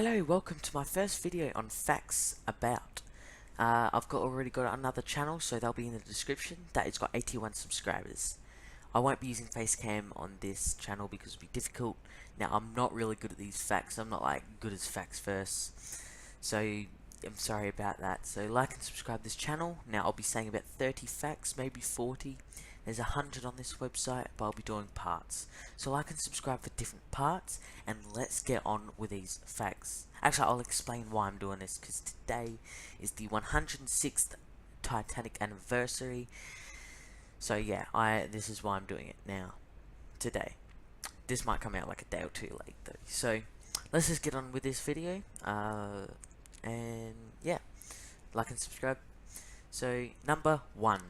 Hello, welcome to my first video on facts about. I've already got another channel, so they'll be in the description. That has got 81 subscribers. I won't be using Facecam on this channel because it'll be difficult. Now, I'm not really good at these facts. I'm not like good as facts first, so I'm sorry about that. So like and subscribe this channel. Now, I'll be saying about 30 facts, maybe 40. There's 100 on this website, but I'll be doing parts. So like and subscribe for different parts, and let's get on with these facts. Actually, I'll explain why I'm doing this, because today is the 106th Titanic anniversary. So yeah, this is why I'm doing it now, today. This might come out like a day or two late though. So let's just get on with this video. And yeah, like and subscribe. So number 1.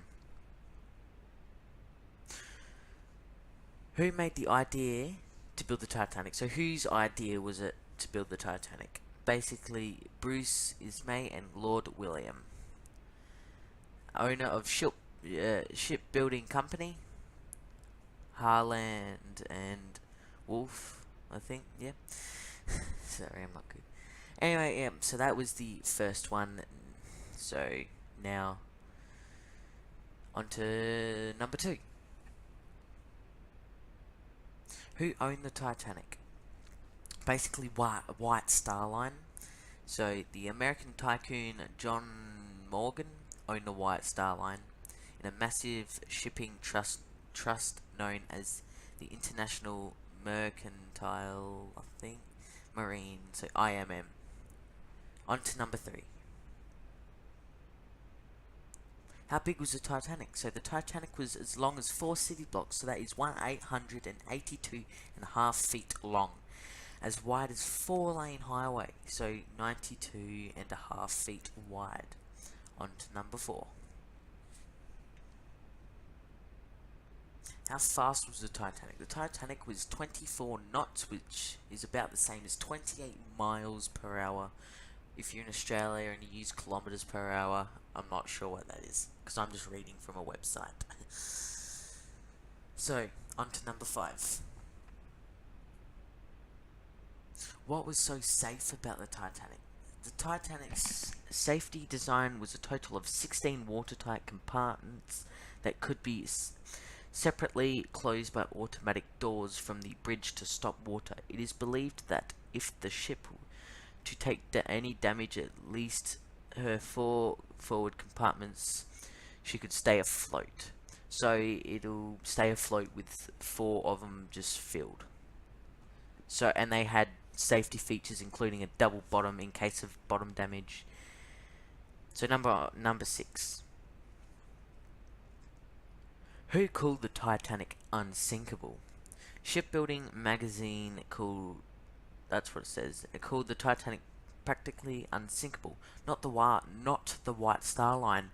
Who made the idea to build the Titanic? So whose idea was it to build the Titanic? Basically, Bruce Ismay and Lord William, owner of shipbuilding company, Harland and Wolff, I think. Yeah. Sorry, I'm not good. Anyway, yeah. So that was the first one. So now on to number 2. Who owned the Titanic? Basically, White Star Line. So the American tycoon John Morgan owned the White Star Line in a massive shipping trust known as the International Mercantile, I think, Marine. So IMM. On to number 3. How big was the Titanic? So the Titanic was as long as 4 city blocks, so that is 882.5 feet long. As wide as 4-lane highway, so 92.5 feet wide. On to number 4. How fast was the Titanic? The Titanic was 24 knots, which is about the same as 28 miles per hour. If you're in Australia and you use kilometers per hour, I'm not sure what that is, because I'm just reading from a website. So, on to number 5. What was so safe about the Titanic? The Titanic's safety design was a total of 16 watertight compartments that could be separately closed by automatic doors from the bridge to stop water. It is believed that if the ship to take any damage, at least her 4 forward compartments, she could stay afloat. So it'll stay afloat with 4 of them just filled. So, and they had safety features including a double bottom in case of bottom damage. So number 6. Who called the Titanic unsinkable? Shipbuilding magazine that's what it says. It called the Titanic practically unsinkable. Not the White Star Line,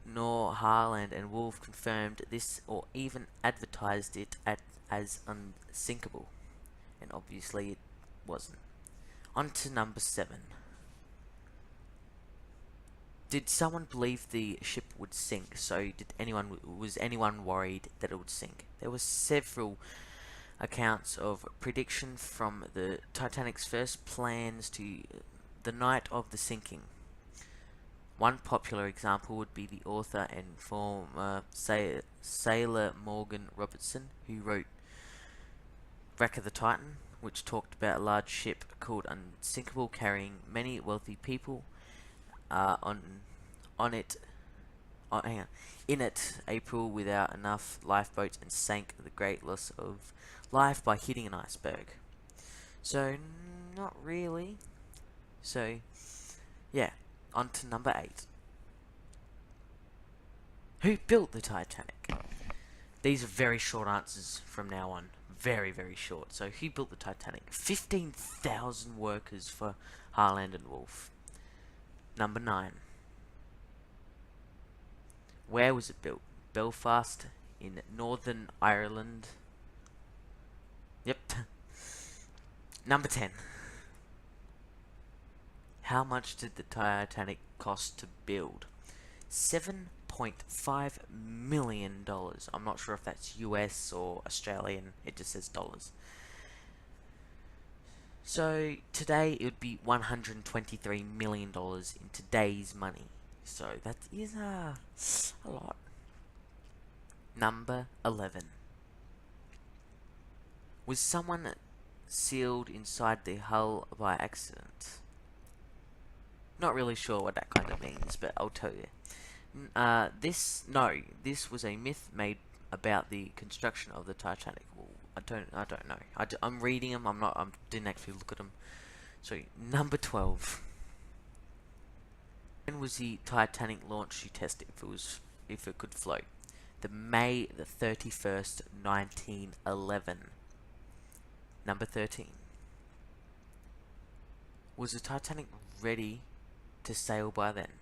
nor Harland and Wolff confirmed this or even advertised it as unsinkable. And obviously it wasn't. On to number 7. Did someone believe the ship would sink? So was anyone worried that it would sink? There were several accounts of prediction from the Titanic's first plans to the night of the sinking. One popular example would be the author and former sailor Morgan Robertson, who wrote Wreck of the Titan, which talked about a large ship called Unsinkable carrying many wealthy people in it April without enough lifeboats and sank the great loss of life by hitting an iceberg. So not really. So yeah, on to number 8. Who built the Titanic? These are very short answers from now on. Very, very short. So who built the Titanic? 15,000 workers for Harland and Wolff. Number 9. Where was it built? Belfast in Northern Ireland. Yep. Number 10. How much did the Titanic cost to build? $7.5 million. I'm not sure if that's US or Australian. It just says dollars. So today it would be $123 million in today's money. So that is a lot. Number 11. Was someone sealed inside the hull by accident? Not really sure what that kind of means, but I'll tell you. This was a myth made about the construction of the Titanic. Well, I don't know. I'm reading them. I didn't actually look at them. So number 12. When was the Titanic launched to test if it could float? The May the 31st, 1911. Number 13. Was the Titanic ready to sail by then?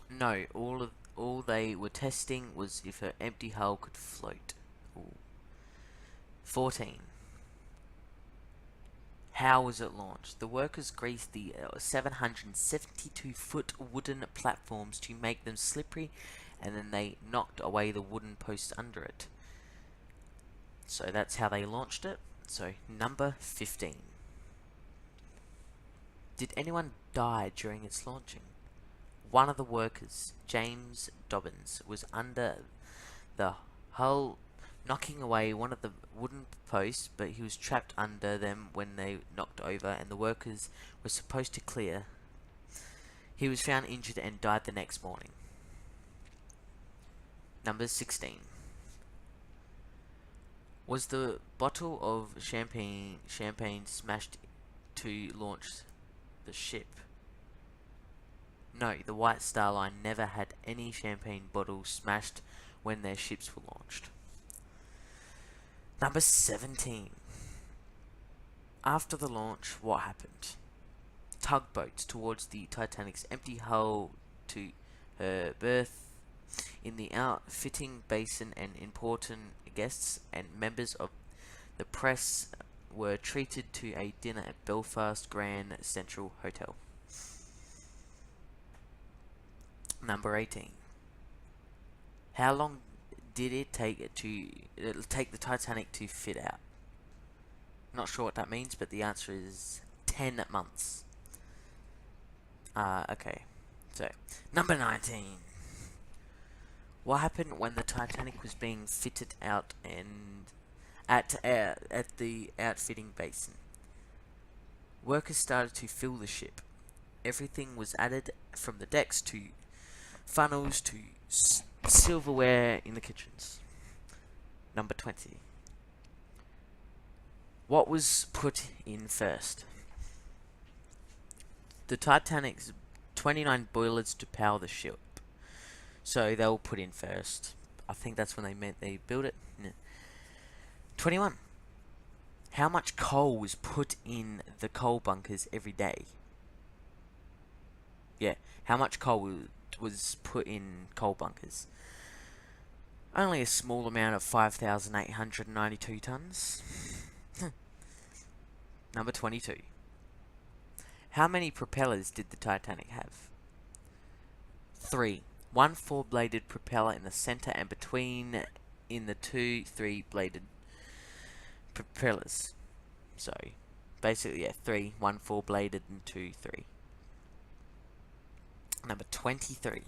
No, all they were testing was if her empty hull could float. Ooh. 14. How was it launched? The workers greased the 772-foot wooden platforms to make them slippery, and then they knocked away the wooden posts under it. So that's how they launched it. So number 15. Did anyone die during its launching? One of the workers, James Dobbins, was under the hull knocking away one of the wooden posts, but he was trapped under them when they knocked over, and the workers were supposed to clear. He was found injured and died the next morning. Number 16. Was the bottle of champagne smashed to launch the ship? No, the White Star Line never had any champagne bottles smashed when their ships were launched. Number 17. After the launch, what happened? Tugboats towards the Titanic's empty hull to her berth in the outfitting basin, and important guests and members of the press were treated to a dinner at Belfast Grand Central Hotel. Number 18. How long did it take the Titanic to fit out? Not sure what that means, but the answer is 10 months. Okay. So, number 19. What happened when the Titanic was being fitted out and at the outfitting basin? Workers started to fill the ship. Everything was added, from the decks to funnels to silverware in the kitchens. Number 20. What was put in first? The Titanic's 29 boilers to power the ship. So they were put in first. I think that's when they built it. No. 21. How much coal was put in the coal bunkers every day? Yeah, how much coal was put in coal bunkers? Only a small amount of 5,892 tons. Number 22. How many propellers did the Titanic have? 3. One 4-bladed propeller in the center, and between in the 2 3-bladed propellers. So, basically, yeah, 3, 1 4-bladed and 2 3. Number 23.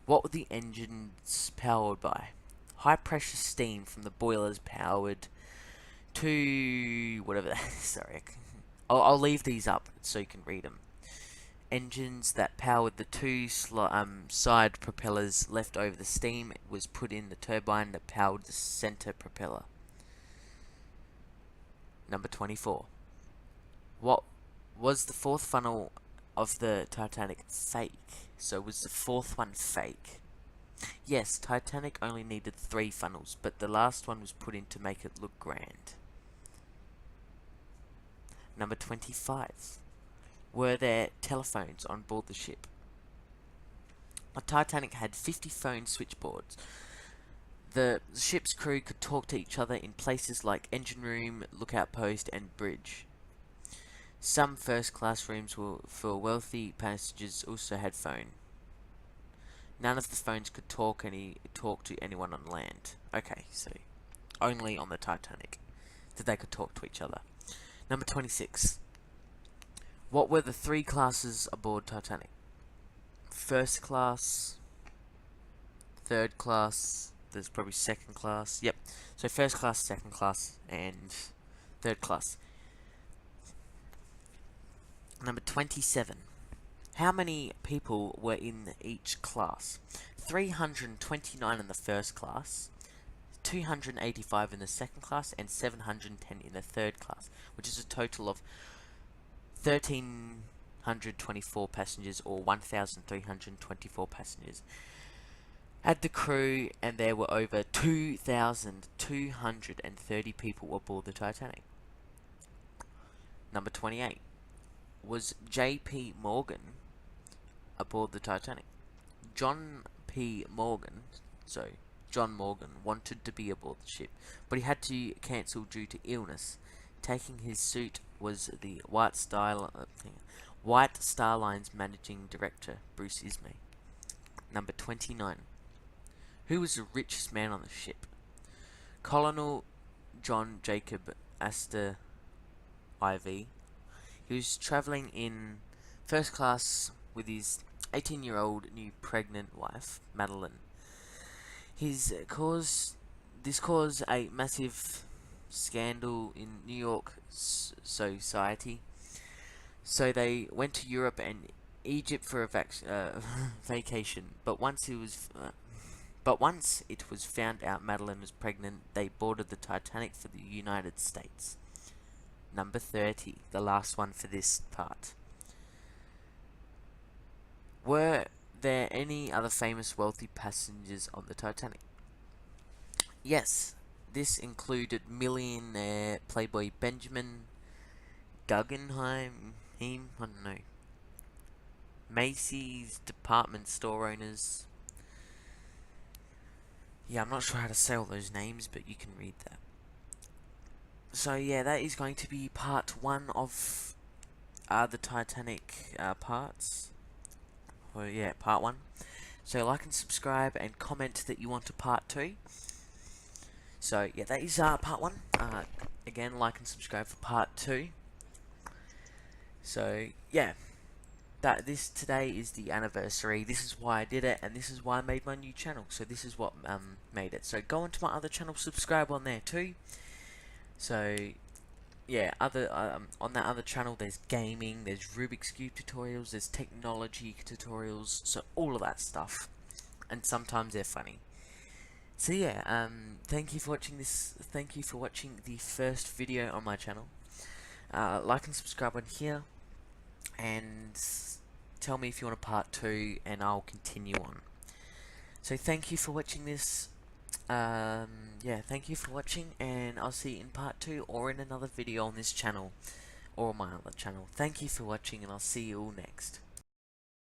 What were the engines powered by? High pressure steam from the boilers powered to whatever that is. Sorry, I'll leave these up so you can read them. Engines that powered the 2 side propellers left over. The steam was put in the turbine that powered the center propeller. Number 24. What was the fourth funnel of the Titanic fake? So was the fourth one fake? Yes, Titanic only needed 3 funnels, but the last one was put in to make it look grand. Number 25. Were there telephones on board the ship? The Titanic had 50 phone switchboards. The ship's crew could talk to each other in places like engine room, lookout post, and bridge. Some first-class rooms for wealthy passengers also had phone. None of the phones could talk to anyone on land. Okay, so only on the Titanic. that they could talk to each other. Number 26. What were the 3 classes aboard Titanic? First class, third class, there's probably second class. Yep. So first class, second class, and third class. Number 27. How many people were in each class? 329 in the first class, 285 in the second class, and 710 in the third class, which is a total of 1,324 passengers, or 1,324 passengers. Add the crew, and there were over 2,230 people aboard the Titanic. Number 28. Was J.P. Morgan aboard the Titanic? John Morgan wanted to be aboard the ship, but he had to cancel due to illness. Taking his suit was the White Star Line's managing director, Bruce Ismay. Number 29. Who was the richest man on the ship? Colonel John Jacob Astor IV. He was travelling in first class with his 18-year-old new pregnant wife, Madeline. This caused a massive scandal in New York society. So they went to Europe and Egypt for a vacation. But once it was found out Madeline was pregnant, they boarded the Titanic for the United States. Number 30, the last one for this part. Were there any other famous wealthy passengers on the Titanic? Yes, this included millionaire playboy Benjamin Guggenheim, I don't know, Macy's department store owners. Yeah, I'm not sure how to say all those names, but you can read that. So yeah, that is going to be part 1 of the Titanic parts. Well, yeah, part 1. So like and subscribe and comment that you want a part 2. So yeah, that is part 1. Again, like and subscribe for part 2. So yeah, this today is the anniversary. This is why I did it, and this is why I made my new channel. So this is what made it. So go onto my other channel, subscribe on there too. So yeah, on that other channel there's gaming, there's Rubik's Cube tutorials, there's technology tutorials, so all of that stuff, and sometimes they're funny. So yeah, thank you for watching this. Thank you for watching the first video on my channel. Like and subscribe on here, and tell me if you want a part 2, and I'll continue on. So thank you for watching this. Yeah, thank you for watching, and I'll see you in part 2 or in another video on this channel or my other channel. Thank you for watching, and I'll see you all next.